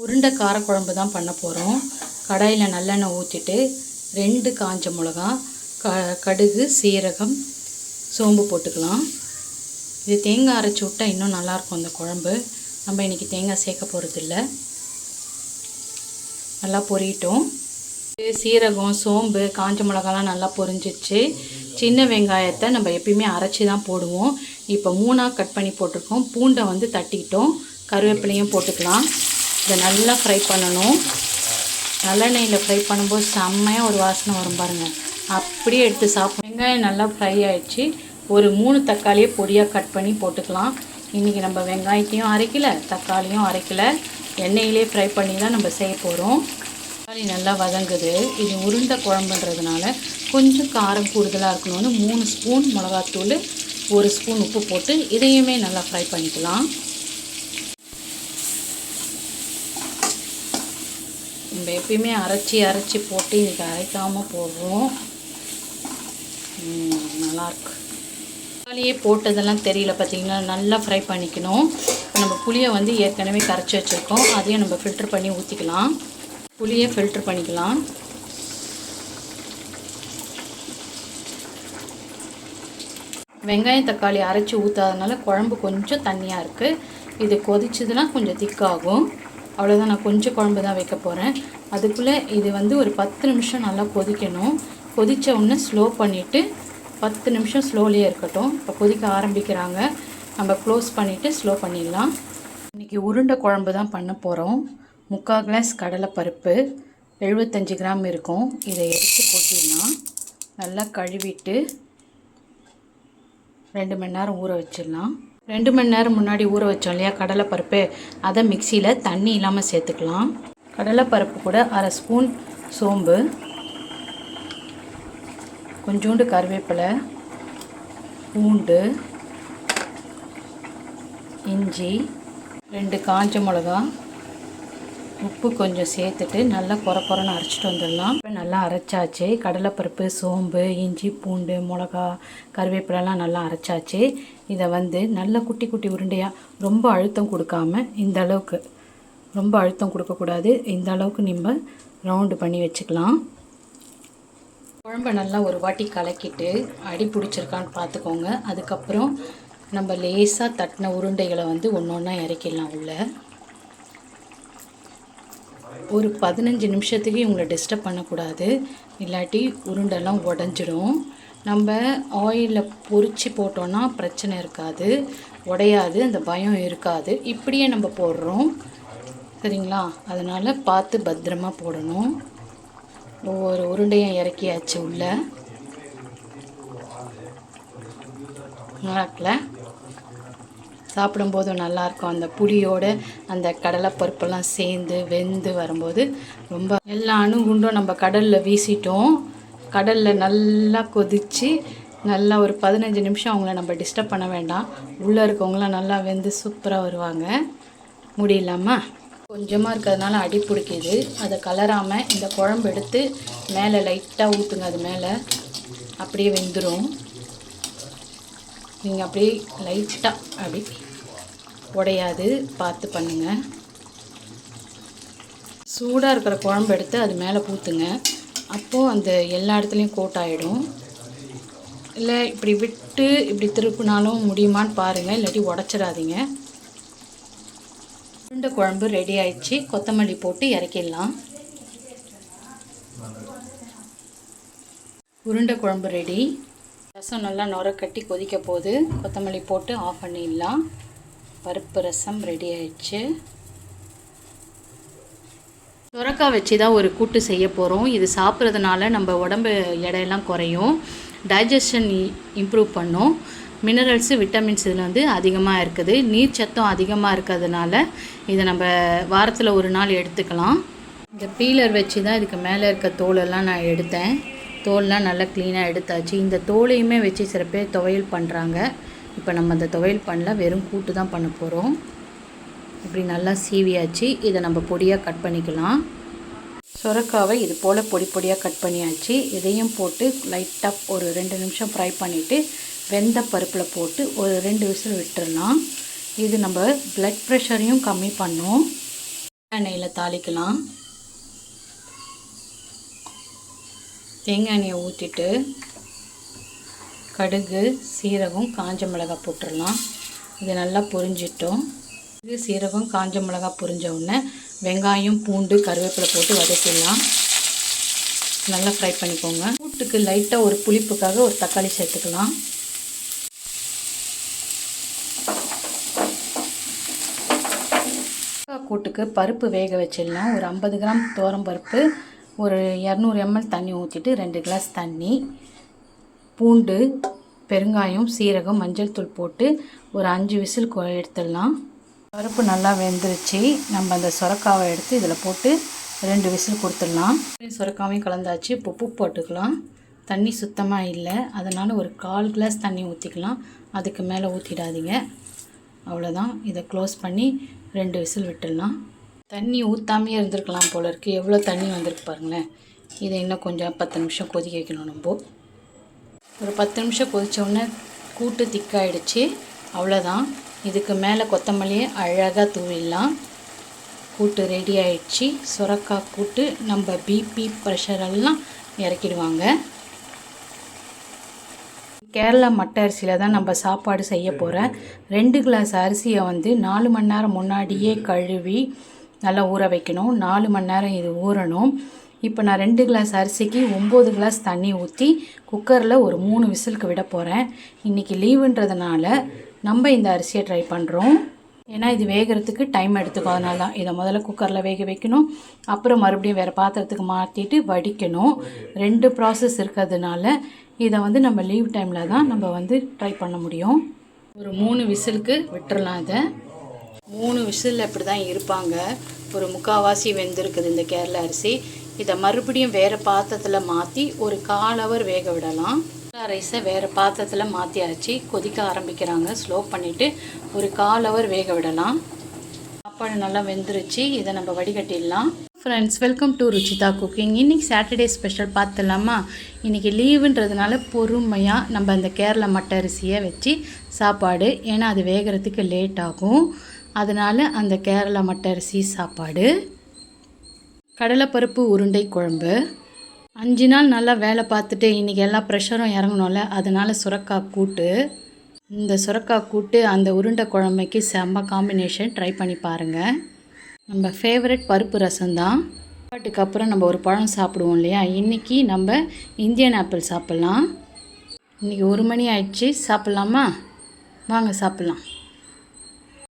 உருண்டை காரக்குழம்பு தான் பண்ண போகிறோம். கடாயில் நல்லெண்ணெய் ஊற்றிட்டு 2 காஞ்ச மிளகா, கடுகு, சீரகம், சோம்பு போட்டுக்கலாம். இது தேங்காய் அரைச்சி விட்டால் இன்னும் நல்லாயிருக்கும் இந்த குழம்பு. நம்ம இன்றைக்கி தேங்காய் சேர்க்க போகிறதில்ல. நல்லா பொரியட்டும். சீரகம், சோம்பு, காஞ்ச மிளகாலாம் நல்லா பொரிஞ்சிச்சு. சின்ன வெங்காயத்தை நம்ம எப்பயுமே அரைச்சி தான் போடுவோம். இப்போ 3ஆக கட் பண்ணி போட்டிருக்கோம். பூண்டை தட்டிக்கிட்டோம். கருவேப்பிலையும் போட்டுக்கலாம். இதை நல்லா ஃப்ரை பண்ணணும். நல்லெண்ணெயில் ஃப்ரை பண்ணும்போது செம்மையாக ஒரு வாசனை வரும் பாருங்கள். அப்படியே எடுத்து சாப்பிடும். வெங்காயம் நல்லா ஃப்ரை ஆகிடுச்சு. ஒரு 3 தக்காளியை பொடியாக கட் பண்ணி போட்டுக்கலாம். இன்றைக்கி நம்ம வெங்காயத்தையும் அரைக்கலை, தக்காளியும் அரைக்கலை, எண்ணெயிலே ஃப்ரை பண்ணி தான் நம்ம செய்ய போகிறோம். தக்காளி நல்லா வதங்குது. இது உருண்டை குழம்புன்றதுனால கொஞ்சம் காரம் கூடுதலாக இருக்கணும்னு 3 ஸ்பூன் மிளகாத்தூள், 1 ஸ்பூன் உப்பு போட்டு இதையுமே நல்லா ஃப்ரை பண்ணிக்கலாம். நம்ம எப்பயுமே அரைச்சி போட்டு இன்றைக்கி அரைக்காமல் போடுறோம். நல்லாயிருக்கு. தக்காளியே போட்டதெல்லாம் தெரியல பார்த்திங்கன்னா. நல்லா ஃப்ரை பண்ணிக்கணும். இப்போ நம்ம புளியை ஏற்கனவே கரைச்சி வச்சுருக்கோம். அதையும் நம்ம ஃபில்டர் பண்ணி ஊற்றிக்கலாம். புளியை ஃபில்டர் பண்ணிக்கலாம். வெங்காயம் தக்காளி அரைச்சி ஊற்றாதனால குழம்பு கொஞ்சம் தண்ணியாக இருக்குது. இது கொதிச்சதுன்னா கொஞ்சம் திக்காகும். அவ்வளோதான். நான் கொஞ்சம் குழம்பு தான் வைக்க போகிறேன். அதுக்குள்ளே இது ஒரு 10 நிமிஷம் நல்லா கொதிக்கணும். கொதித்த உடனே ஸ்லோ பண்ணிவிட்டு 10 நிமிஷம் ஸ்லோலியே இருக்கட்டும். இப்போ கொதிக்க ஆரம்பிக்கிறாங்க. நம்ம க்ளோஸ் பண்ணிவிட்டு ஸ்லோ பண்ணிடலாம். இன்றைக்கி உருண்டை குழம்பு தான் பண்ண போகிறோம். 3/4 கிளாஸ் கடலைப்பருப்பு 75 கிராம் இருக்கும். இதை எடுத்து கொட்டிடலாம். நல்லா கழுவிட்டு 2 மணி நேரம் ஊற வச்சிடலாம். 2 மணி நேரம் முன்னாடி ஊற வச்சோம் இல்லையா கடலைப்பருப்பு, அதை மிக்சியில் தண்ணி இல்லாமல் சேர்த்துக்கலாம். கடலைப்பருப்பு கூட 1/2 ஸ்பூன் சோம்பு, கொஞ்சோண்டு கருவேப்பிலை, பூண்டு, இஞ்சி, 2 காஞ்ச மிளகா, உப்பு கொஞ்சம் சேர்த்துட்டு நல்லா கொரன்னு அரைச்சிட்டு வந்துடலாம். இப்போ நல்லா அரைச்சாச்சு. கடலைப்பருப்பு, சோம்பு, இஞ்சி, பூண்டு, மிளகா, கருவேப்பிலெலாம் நல்லா அரைச்சாச்சு. இதை நல்லா குட்டி குட்டி உருண்டையாக, ரொம்ப அழுத்தம் கொடுக்காம, இந்த அளவுக்கு, ரொம்ப அழுத்தம் கொடுக்கக்கூடாது, இந்த அளவுக்கு நம்ம ரவுண்டு பண்ணி வச்சுக்கலாம். குழம்பை நல்லா ஒரு வாட்டி கலக்கிட்டு அடி பிடிச்சிருக்கான்னு பார்த்துக்கோங்க. அதுக்கப்புறம் நம்ம லேசாக தட்டின உருண்டைகளை ஒன்று ஒன்றா இறக்கிடலாம் உள்ள. ஒரு 15 நிமிஷத்துக்கு இவங்களை டிஸ்டர்ப் பண்ணக்கூடாது, இல்லாட்டி உருண்டெல்லாம் உடஞ்சிடும். நம்ம ஆயிலில் பொரித்து போட்டோன்னா பிரச்சனை இருக்காது, உடையாது, அந்த பயம் இருக்காது. இப்படியே நம்ம போடுறோம் சரிங்களா? அதனால் பார்த்து பத்திரமா போடணும். ஒவ்வொரு உருண்டையும் இறக்கியாச்சு உள்ள. நடக்கல சாப்பிடும்போதும் நல்லாயிருக்கும். அந்த புளியோடு அந்த கடலைப்பருப்பெல்லாம் சேர்ந்து வெந்து வரும்போது ரொம்ப எல்லா அணுகுண்டும் நம்ம கடலில் வீசிட்டோம். கடலில் நல்லா கொதித்து நல்லா ஒரு 15 நிமிஷம் அவங்கள நம்ம டிஸ்டர்ப் பண்ண வேண்டாம். உள்ளே இருக்கவங்களாம் நல்லா வெந்து சூப்பராக வருவாங்க. முடியலாமா? கொஞ்சமாக இருக்கிறதுனால அடி பிடிக்கிது. அதை கலராமல் இந்த குழம்பு எடுத்து மேலே லைட்டாக ஊற்றுங்க. அது மேலே அப்படியே வெந்துடும். நீங்கள் அப்படியே லைட்டாக அப்படி உடையாது பார்த்து பண்ணுங்கள். சூடாக இருக்கிற குழம்பு எடுத்து அது மேலே ஊற்றுங்க. அப்போது அந்த எல்லா இடத்துலையும் கோட் ஆகிடும். இல்லை இப்படி விட்டு இப்படி திருப்பினாலும் முடியுமான்னு பாருங்கள், இல்லாட்டி உடச்சிடாதீங்க. உருண்டை குழம்பு ரெடி ஆயிடுச்சு. கொத்தமல்லி போட்டு இறக்கிடலாம். உருண்டை குழம்பு ரெடி. ரசம் நல்லா நுர கட்டி கொதிக்க போது கொத்தமல்லி போட்டு ஆஃப் பண்ணிடலாம். பருப்பு ரசம் ரெடி ஆயிடுச்சு. சுரக்காய் வச்சு தான் ஒரு கூட்டு செய்ய போகிறோம். இது சாப்பிட்றதுனால நம்ம உடம்பு எடையெல்லாம் குறையும், டைஜஷன் இம்ப்ரூவ் பண்ணும், மினரல்ஸு, விட்டமின்ஸ் இதில் அதிகமாக இருக்குது, நீர் சத்தம் அதிகமாக இருக்கிறதுனால இதை நம்ம வாரத்தில் ஒரு நாள் எடுத்துக்கலாம். இந்த பீலர் வச்சு தான் இதுக்கு மேலே இருக்க தோலெல்லாம் நான் எடுத்தேன். தோல்லாம் நல்லா க்ளீனாக எடுத்தாச்சு. இந்த தோலையுமே வச்சு சில பேர் துவையல் பண்ணுறாங்க. இப்போ நம்ம அந்த துவையல் பண்ணல, வெறும் கூட்டு தான் பண்ண போகிறோம். இப்படி நல்லா சீவியாச்சு. இதை நம்ம பொடியாக கட் பண்ணிக்கலாம். சுரக்காவை இது போல் பொடி பொடியாக கட் பண்ணியாச்சு. இதையும் போட்டு லைட்டாக ஒரு 2 நிமிஷம் ஃப்ரை பண்ணிவிட்டு வெந்த பருப்பில் போட்டு ஒரு 2 விசில் விட்டுடலாம். இது நம்ம ப்ளட் ப்ரெஷரையும் கம்மி பண்ணும். எண்ணெயில் தாளிக்கலாம். தேங்காய் எண்ணெயை ஊற்றிட்டு கடுகு, சீரகம், காஞ்ச மிளகாய் போட்டுடலாம். இது நல்லா பொரிஞ்சிட்டோம். இது சீரகம், காஞ்ச மிளகாய் பொரிஞ்ச உடனே வெங்காயம், பூண்டு, கருவேப்பிலை போட்டு வதக்கிடலாம். நல்லா ஃப்ரை பண்ணிக்கோங்க. கூட்டுக்கு லைட்டாக ஒரு புளிப்புக்காக ஒரு தக்காளி சேர்த்துக்கலாம். கூட்டுக்கு பருப்பு வேக வச்சிடலாம். ஒரு 50 கிராம் துவரம் பருப்பு, ஒரு 200 ml தண்ணி ஊற்றிட்டு 2 கிளாஸ் தண்ணி, பூண்டு, பெருங்காயம், சீரகம், மஞ்சள் தூள் போட்டு ஒரு 5 விசில் எடுத்துடலாம். பருப்பு நல்லா வெந்துருச்சு. நம்ம அந்த சுரக்காவை எடுத்து இதில் போட்டு 2 விசில் கொடுத்துடலாம். சுரக்காவையும் கலந்தாச்சு. இப்போ உப்பு போட்டுக்கலாம். தண்ணி சுத்தமாக இல்லை, அதனால் ஒரு 1/4 கிளாஸ் தண்ணி ஊற்றிக்கலாம். அதுக்கு மேலே ஊற்றிடாதீங்க. அவ்வளோதான். இதை க்ளோஸ் பண்ணி 2 விசில் விட்டுடலாம். தண்ணி ஊற்றாமையே இருந்திருக்கலாம் போல இருக்குது. எவ்வளோ தண்ணி வந்திருக்கு பாருங்களேன். இதை இன்னும் கொஞ்சம் 10 நிமிஷம் கொதிக்க வைக்கணும். நம்ம ஒரு 10 நிமிஷம் கொதித்தோடனே கூட்டு திக்காயிடுச்சு. அவ்வளோதான். இதுக்கு மேலே கொத்தமல்லியை அழகாக தூவிடலாம். கூட்டு ரெடி ஆயிடுச்சு. சுரக்காய் கூட்டு. நம்ம பிபி ப்ரெஷரெல்லாம் இறக்கிடுவாங்க. கேரளா மட்டை அரிசியில் தான் நம்ம சாப்பாடு செய்ய போகிறேன். 2 கிளாஸ் அரிசியை 4 மணி நேரம் முன்னாடியே கழுவி நல்லா ஊற வைக்கணும். 4 மணி நேரம் இது ஊறணும். இப்போ நான் 2 கிளாஸ் அரிசிக்கு 9 கிளாஸ் தண்ணி ஊற்றி குக்கரில் ஒரு 3 விசிலுக்கு விட போகிறேன். இன்றைக்கி லீவுன்றதுனால நம்ம இந்த அரிசியை ட்ரை பண்ணுறோம். ஏன்னா இது வேகிறதுக்கு டைம் எடுத்துக்கும். அதனால தான் இதை முதல்ல குக்கரில் வேக வைக்கணும். அப்புறம் மறுபடியும் வேறு பாத்திரத்துக்கு மாற்றிட்டு வடிக்கணும். 2 ப்ராசஸ் இருக்கிறதுனால இதை நம்ம லீவ் டைமில் தான் நம்ம ட்ரை பண்ண முடியும். ஒரு 3 விசிலுக்கு விட்டுறலாம். இதை 3 விசில் அப்படி தான் இருப்பாங்க. ஒரு 3/4 வெந்திருக்குது இந்த கேரளா அரிசி. இதை மறுபடியும் வேறு பாத்திரத்தில் மாற்றி ஒரு 1/4 ஹவர் வேக விடலாம். ரைஸை வேறு பாத்திரத்தில் மாற்றியாச்சு. கொதிக்க ஆரம்பிக்கிறாங்க. ஸ்லோ பண்ணிவிட்டு ஒரு 1/4 ஹவர் வேக விடலாம். சாப்பாடு நல்லா வெந்துருச்சு. இதை நம்ம வடிகட்டிடலாம். Friends, welcome to Ruchitha cooking. இன்றைக்கி சாட்டர்டே ஸ்பெஷல் பார்த்துடலாமா? இன்றைக்கி லீவுன்றதுனால பொறுமையாக நம்ம அந்த கேரளா மட்டை அரிசியை வச்சு சாப்பாடு. ஏன்னா அது வேகிறதுக்கு லேட் ஆகும். அதனால் அந்த கேரளா மட்டை அரிசி சாப்பாடு. கடலைப்பருப்பு உருண்டை குழம்பு. 5 நாள் நல்லா வேலை பார்த்துட்டு இன்றைக்கி எல்லா ப்ரெஷரும் இறங்கணும்ல, அதனால் சுரக்காய் கூட்டு. இந்த சுரக்காய் கூட்டு அந்த உருண்டை குழம்புக்கு செம்ம காம்பினேஷன். ட்ரை பண்ணி பாருங்கள். நம்ம ஃபேவரட் பருப்பு ரசம் தான். சாப்பாட்டுக்கு அப்புறம் நம்ம ஒரு பழம் சாப்பிடுவோம் இல்லையா? இன்றைக்கி நம்ம இந்தியன் ஆப்பிள் சாப்பிட்லாம். இன்றைக்கி 1 மணி ஆயிடுச்சு. சாப்பிட்லாமா? வாங்க சாப்பிட்லாம்.